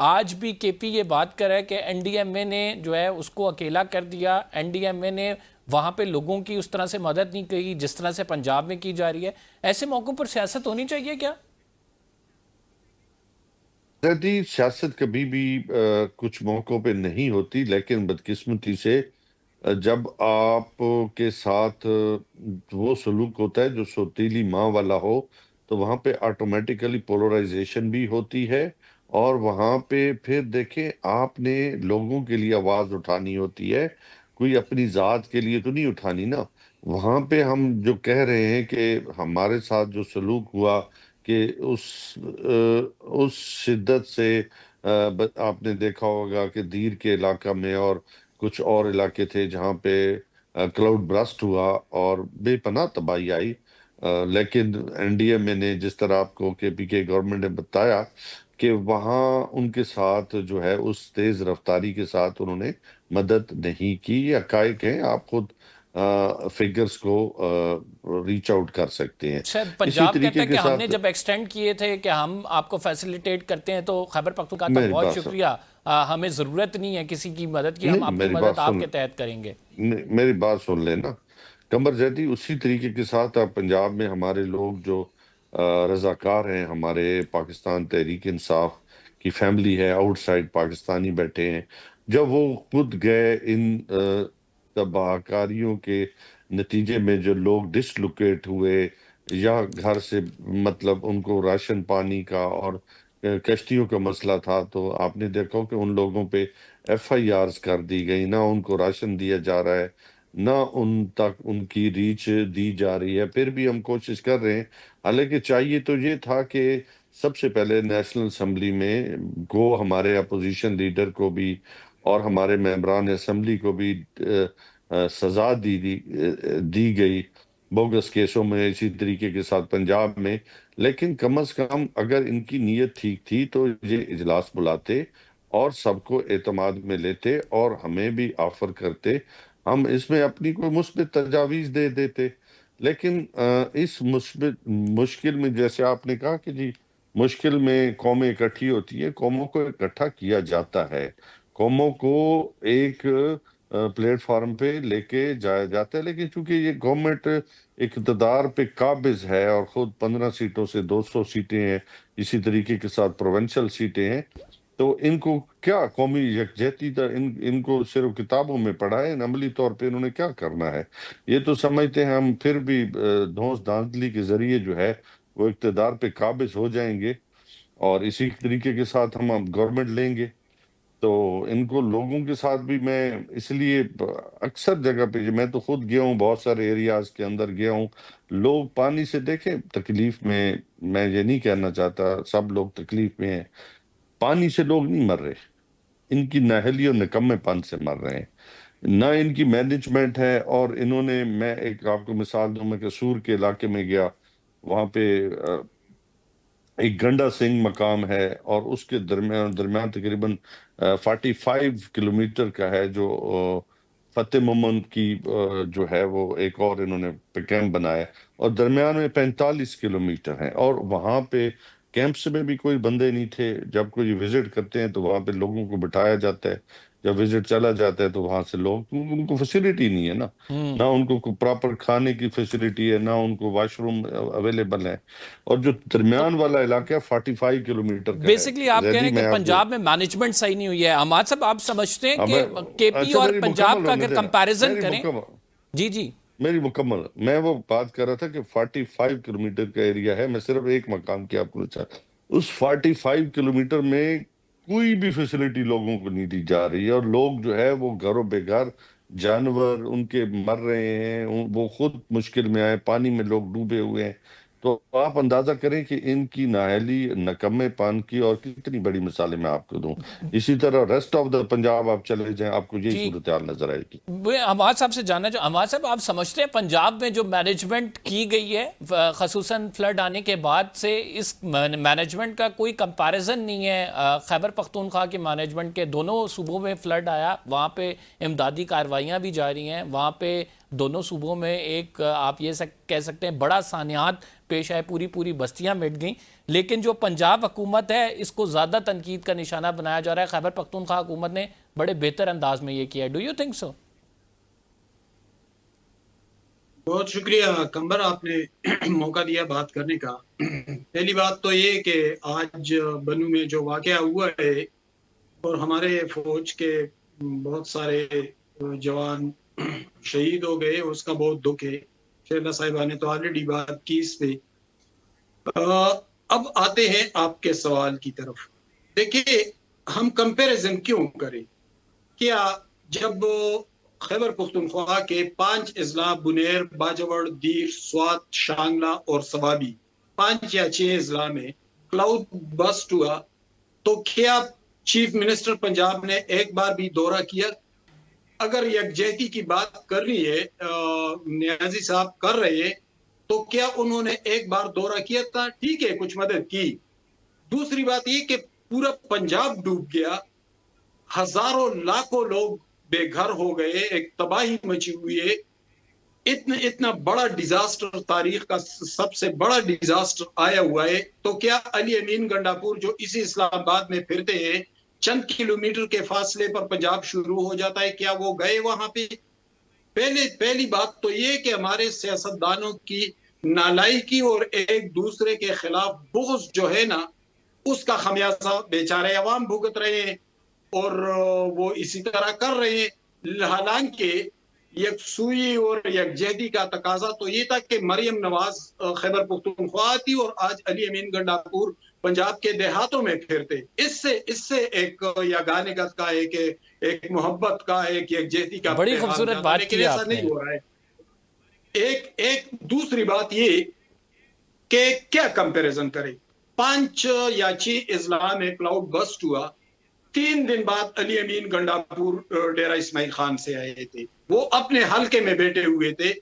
آج بھی کے پی یہ بات کر رہا ہے کہ این ڈی ایم اے نے جو ہے اس کو اکیلا کر دیا, این ڈی ایم اے نے وہاں پہ لوگوں کی اس طرح سے مدد نہیں کی جس طرح سے پنجاب میں کی جا رہی ہے. ایسے موقعوں پر سیاست ہونی چاہیے کیا؟ جی سیاست کبھی بھی کچھ موقعوں پہ نہیں ہوتی، لیکن بدقسمتی سے جب آپ کے ساتھ وہ سلوک ہوتا ہے جو سوتیلی ماں والا ہو تو وہاں پہ آٹومیٹیکلی پولرائزیشن بھی ہوتی ہے، اور وہاں پہ پھر دیکھیں آپ نے لوگوں کے لیے آواز اٹھانی ہوتی ہے، کوئی اپنی ذات کے لیے تو نہیں اٹھانی نا. وہاں پہ ہم جو کہہ رہے ہیں کہ ہمارے ساتھ جو سلوک ہوا کہ اس شدت سے آپ نے دیکھا ہوگا کہ دیر کے علاقہ میں اور کچھ اور علاقے تھے جہاں پہ کلاؤڈ برسٹ ہوا اور بے پناہ تباہی آئی، لیکن این ڈی ایم اے نے جس طرح آپ کو کے پی کے گورنمنٹ نے بتایا کہ وہاں ان کے ساتھ جو ہے اس تیز رفتاری کے ساتھ انہوں نے مدد نہیں کی. یہ حقائق ہیں، آپ خود فگرز کو ریچ آؤٹ کر سکتے ہیں. شاید اسی پنجاب کہتا طریقے ہے کے کہ ہم نے ساتھ جب ایکسٹینڈ کیے تھے کہ ہم آپ کو فیسیلیٹیٹ کرتے ہیں تو خیبر پختونخوا کا میری بہت بات سن شکریہ, ہمیں ضرورت نہیں ہے کسی کی مدد کی, ہم نہیں اپنی میری مدد بات آپ سن کے تحت کریں گے. میری بات سن لینا قمر زیدی. اسی طریقے کے ساتھ آپ پنجاب میں ہمارے لوگ جو رضاکار ہیں، ہمارے پاکستان تحریک انصاف کی فیملی ہے، آؤٹ سائڈ پاکستانی بیٹھے ہیں، جب وہ خود گئے ان تباہ کاریوں کے نتیجے میں جو لوگ ڈسلوکیٹ ہوئے یا گھر سے مطلب ان کو راشن پانی کا اور کشتیوں کا مسئلہ تھا، تو آپ نے دیکھا کہ ان لوگوں پہ ایف آئی آرز کر دی گئی، نہ ان کو راشن دیا جا رہا ہے، نہ ان تک ان کی ریچ دی جا رہی ہے. پھر بھی ہم کوشش کر رہے ہیں، حالانکہ چاہیے تو یہ تھا کہ سب سے پہلے نیشنل اسمبلی میں ہمارے اپوزیشن لیڈر کو بھی اور ہمارے ممبران اسمبلی کو بھی سزا دی گئی بوگس کیسوں میں، اسی طریقے کے ساتھ پنجاب میں. لیکن کم از کم اگر ان کی نیت ٹھیک تھی تو یہ اجلاس بلاتے اور سب کو اعتماد میں لیتے اور ہمیں بھی آفر کرتے، ہم اس میں اپنی کوئی مثبت تجاویز دے دیتے. لیکن اس مثبت مشکل میں، جیسے آپ نے کہا کہ جی مشکل میں قومیں اکٹھی ہوتی ہیں، قوموں کو اکٹھا کیا جاتا ہے، قوموں کو ایک پلیٹ فارم پہ لے کے جایا جاتا ہے. لیکن چونکہ یہ گورنمنٹ اقتدار پہ قابض ہے اور خود 15 سیٹوں سے 200 سیٹیں ہیں، اسی طریقے کے ساتھ پروونشل سیٹیں ہیں، تو ان کو کیا قومی یکجہتی تھا، ان کو صرف کتابوں میں پڑھا ہے، عملی طور پہ انہوں نے کیا کرنا ہے. یہ تو سمجھتے ہیں ہم پھر بھی دھونس دھاندلی کے ذریعے جو ہے وہ اقتدار پہ قابض ہو جائیں گے اور اسی طریقے کے ساتھ ہم گورنمنٹ لیں گے. تو ان کو لوگوں کے ساتھ بھی میں اس لیے اکثر جگہ پہ، میں تو خود گیا ہوں، بہت سارے ایریاز کے اندر گیا ہوں، لوگ پانی سے دیکھیں تکلیف میں یہ نہیں کہنا چاہتا سب لوگ تکلیف میں ہیں، پانی سے لوگ نہیں مر رہے، ان کی نااہلی اور نکمے پن سے مر رہے ہیں، نہ ان کی مینجمنٹ ہے. اور انہوں نے، میں ایک آپ کو مثال دوں، میں قصور کے علاقے میں گیا، وہاں پہ ایک گنڈا سنگھ مقام ہے اور اس کے درمیان تقریباً 45 کلومیٹر کا ہے جو فتح محمد کی جو ہے وہ ایک اور انہوں نے کیمپ بنایا، اور درمیان میں 45 کلومیٹر ہیں، اور وہاں پہ کیمپس میں بھی کوئی بندے نہیں تھے. جب کوئی وزٹ کرتے ہیں تو وہاں پہ لوگوں کو بٹھایا جاتا ہے، جب وزٹ چلا جاتا ہے تو وہاں سے لوگ، ان کو فیسیلیٹی نہیں ہے نا، نہ ان کو پراپر کھانے کی فیسیلیٹی ہے، نہ ان کو واش روم اویلیبل ہے. اور جو تو درمیان والا علاقہ ہے 45 کلومیٹر کا ہے. بیسیکلی آپ کہہ رہے زیدی ہیں کہ میں آپ کو پنجاب میں مینجمنٹ صحیح نہیں ہوئی ہے. حماد صاحب آپ سمجھتے ہیں کہ کے پی اچھا اور میری پنجاب مکمل کا ہونے اگر دینا، کمپیریزن میری کریں؟ مکمل جی جی میری مکمل میں وہ بات کر رہا تھا کہ 45 کلومیٹر کا ایریا ہے. میں صرف ایک مقام کی آپ کو چاہتا ہوں، اس 45 کلومیٹر میں کوئی بھی فیسیلیٹی لوگوں کو نہیں دی جا رہی ہے، اور لوگ جو ہے وہ گھروں بے گھر، جانور ان کے مر رہے ہیں، وہ خود مشکل میں آئے، پانی میں لوگ ڈوبے ہوئے ہیں. تو آپ اندازہ کریں کہ ان کی نااہلی، نکمے پان کی اور کتنی بڑی مثالیں میں آپ کو دوں. اسی طرح ریسٹ آف دا پنجاب آپ چلے جائیں، آپ کو یہی جی. صورتحال نظر آئے گی. حماد صاحب سے جاننا چاہوں، حماد صاحب آپ سمجھتے ہیں پنجاب میں جو مینجمنٹ کی گئی ہے خصوصاً فلڈ آنے کے بعد سے، اس مینجمنٹ کا کوئی کمپیریزن نہیں ہے خیبر پختونخوا کے مینجمنٹ کے؟ دونوں صوبوں میں فلڈ آیا، وہاں پہ امدادی کارروائیاں بھی جاری ہیں، وہاں پہ دونوں صوبوں میں ایک آپ یہ کہہ سکتے ہیں بڑا سانحات پیش آئے, پوری بستیاں مٹ گئیں, لیکن جو پنجاب حکومت ہے اس کو زیادہ تنقید کا نشانہ بنایا جا رہا ہے. خیبر پختونخوا حکومت نے بڑے بہتر انداز میں یہ کیا ہے. Do you think so? بہت شکریہ کمبر, آپ نے موقع دیا بات کرنے کا. پہلی بات تو یہ کہ آج بنو میں جو واقعہ ہوا ہے اور ہمارے فوج کے بہت سارے جوان شہید ہو گئے, اس کا بہت دکھ ہے. شہلا صاحبہ نے تو آلریڈی بات کی اس پہ. اب آتے ہیں آپ کے سوال کی طرف. دیکھیے, ہم کمپیریزن کیوں کریں؟ کیا جب خیبر پختونخوا کے 5 اضلاع بنیر, باجوڑ, دیر, سوات, شانگلہ اور سوابی 5 یا 6 اضلاع میں کلاؤڈ بسٹ ہوا تو کیا چیف منسٹر پنجاب نے ایک بار بھی دورہ کیا؟ اگر یکجہتی کی بات کرنی ہے, نیازی صاحب کر رہے ہیں, تو کیا انہوں نے ایک بار دورہ کیا تھا؟ ٹھیک ہے, کچھ مدد کی. دوسری بات یہ کہ پورا پنجاب ڈوب گیا, ہزاروں لاکھوں لوگ بے گھر ہو گئے, ایک تباہی مچی ہوئی ہے. اتنا بڑا ڈیزاسٹر, تاریخ کا سب سے بڑا ڈیزاسٹر آیا ہوا ہے. تو کیا علی امین گنڈاپور جو اسی اسلام آباد میں پھرتے ہیں, چند کلومیٹر کے فاصلے پر پنجاب شروع ہو جاتا ہے, کیا وہ گئے وہاں پہ؟ پہلی بات تو یہ کہ ہمارے سیاستدانوں کی نالائکی اور ایک دوسرے کے خلاف بغض جو ہے نا, اس کا خمیازہ بیچارے عوام بھگت رہے ہیں اور وہ اسی طرح کر رہے ہیں. حالانکہ یکسوئی اور یکجہتی کا تقاضا تو یہ تھا کہ مریم نواز خیبر پختونخوا آتی اور آج علی امین گنڈاپور پنجاب کے دیہاتوں میں پھرتے. اس سے ایک یگانگت کا, ایک محبت کا, ایک یکجہتی کا بڑی خوبصورت بات کی ایسا نہیں ہو رہا ہے. ایک دوسری بات یہ کہ کیا کمپیریزن کرے. 5 یا 6 اضلاع میں کلاؤڈ بسٹ ہوا, 3 دن بعد علی امین گنڈاپور ڈیرہ اسماعیل خان سے آئے تھے. وہ اپنے حلقے میں بیٹھے ہوئے تھے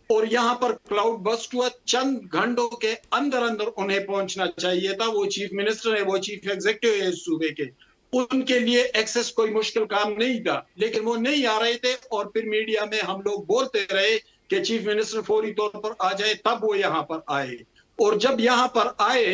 اور یہاں پر کلاؤڈ بسٹ ہوا. چند گھنٹوں کے اندر انہیں پہنچنا چاہیے تھا. وہ چیف منسٹر ہے, وہ چیف ایگزیکٹو ہے اس صوبے کے, ان کے لیے ایکسس کوئی مشکل کام نہیں تھا, لیکن وہ نہیں آ رہے تھے. اور پھر میڈیا میں ہم لوگ بولتے رہے کہ چیف منسٹر فوری طور پر آ جائے, تب وہ یہاں پر آئے. اور جب یہاں پر آئے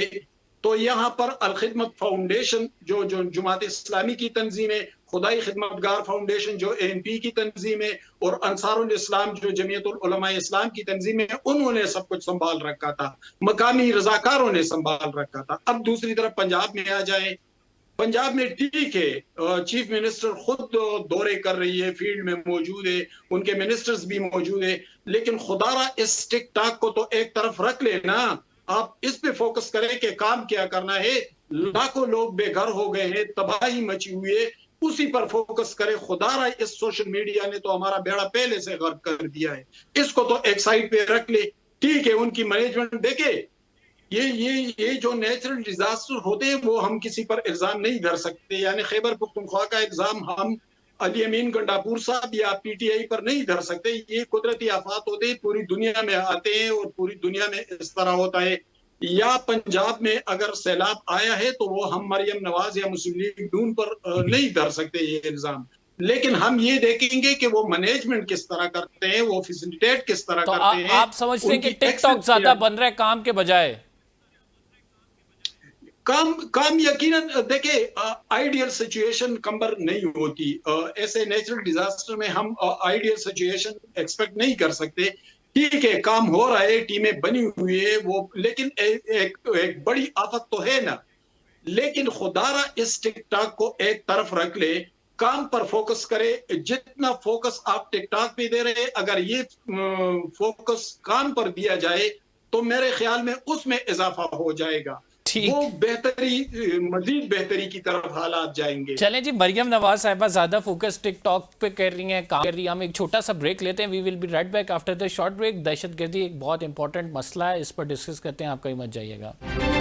تو یہاں پر الخدمت فاؤنڈیشن جو جماعت اسلامی کی تنظیم ہے, خدائی خدمتگار فاؤنڈیشن جو ANP کی تنظیم ہے, اور انصار الاسلام جو جمعیت العلماء اسلام کی تنظیم ہے, انہوں نے سب کچھ سنبھال رکھا تھا. مقامی رضاکاروں نے سنبھال رکھا تھا. اب دوسری طرف پنجاب میں آ جائیں. پنجاب میں ٹھیک ہے, چیف منسٹر خود دورے کر رہی ہے, فیلڈ میں موجود ہے, ان کے منسٹرز بھی موجود ہے, لیکن خدا را اس ٹک ٹاک کو تو ایک طرف رکھ لے نا. آپ اس پہ فوکس کریں کہ کام کیا کرنا ہے. لاکھوں لوگ بے گھر ہو گئے ہیں, تباہی مچی ہوئی ہے, اسی پر فوکس کرے. خدا را اس سوشل میڈیا نے تو ہمارا بیڑا پہلے سے غرق کر دیا ہے, اس کو تو ایک سائڈ پہ رکھ لے. ٹھیک ہے, ان کی مینجمنٹ دیکھے. یہ جو نیچرل ڈیزاسٹر ہوتے ہیں وہ ہم کسی پر الزام نہیں دھر سکتے. یعنی خیبر پختونخوا کا الزام ہم علی امین گنڈاپور صاحب یا PTI پر نہیں دھر سکتے. یہ قدرتی آفات ہوتے ہیں, پوری دنیا میں آتے ہیں اور پوری دنیا میں اس طرح ہوتا ہے. یا پنجاب میں اگر سیلاب آیا ہے تو وہ ہم مریم نواز یا مسلم لیگ نون پر نہیں دھر سکتے یہ الزام. لیکن ہم یہ دیکھیں گے کہ وہ مینجمنٹ کس طرح کرتے ہیں, وہ فیسیلیٹیٹ کس طرح کرتے ہیں. تو آپ سمجھتے ہیں کہ ٹک ٹاک زیادہ بن رہا ہے کام کے بجائے؟ کام یقیناً دیکھیں, آئیڈیل سچویشن کمبر نہیں ہوتی. ایسے نیچرل ڈیزاسٹر میں ہم آئیڈیل سچویشن ایکسپیکٹ نہیں کر سکتے. ٹھیک ہے, کام ہو رہا ہے, ٹیمیں بنی ہوئی ہے, وہ لیکن ایک بڑی آفت تو ہے نا. لیکن خدا را اس ٹک ٹاک کو ایک طرف رکھ لے, کام پر فوکس کرے. جتنا فوکس آپ ٹک ٹاک پہ دے رہے, اگر یہ فوکس کام پر دیا جائے تو میرے خیال میں اس میں اضافہ ہو جائے گا. وہ مزید بہتری کی طرف حالات جائیں گے. چلیں جی, مریم نواز صاحبہ زیادہ فوکس ٹک ٹاک پہ کر رہی ہیں, کام کر رہی ہیں. ہم ایک چھوٹا سا بریک لیتے ہیں. We will be right back after the short break. دہشت گردی ایک بہت امپورٹنٹ مسئلہ ہے, اس پر ڈسکس کرتے ہیں. آپ کہیں مت جائیے گا.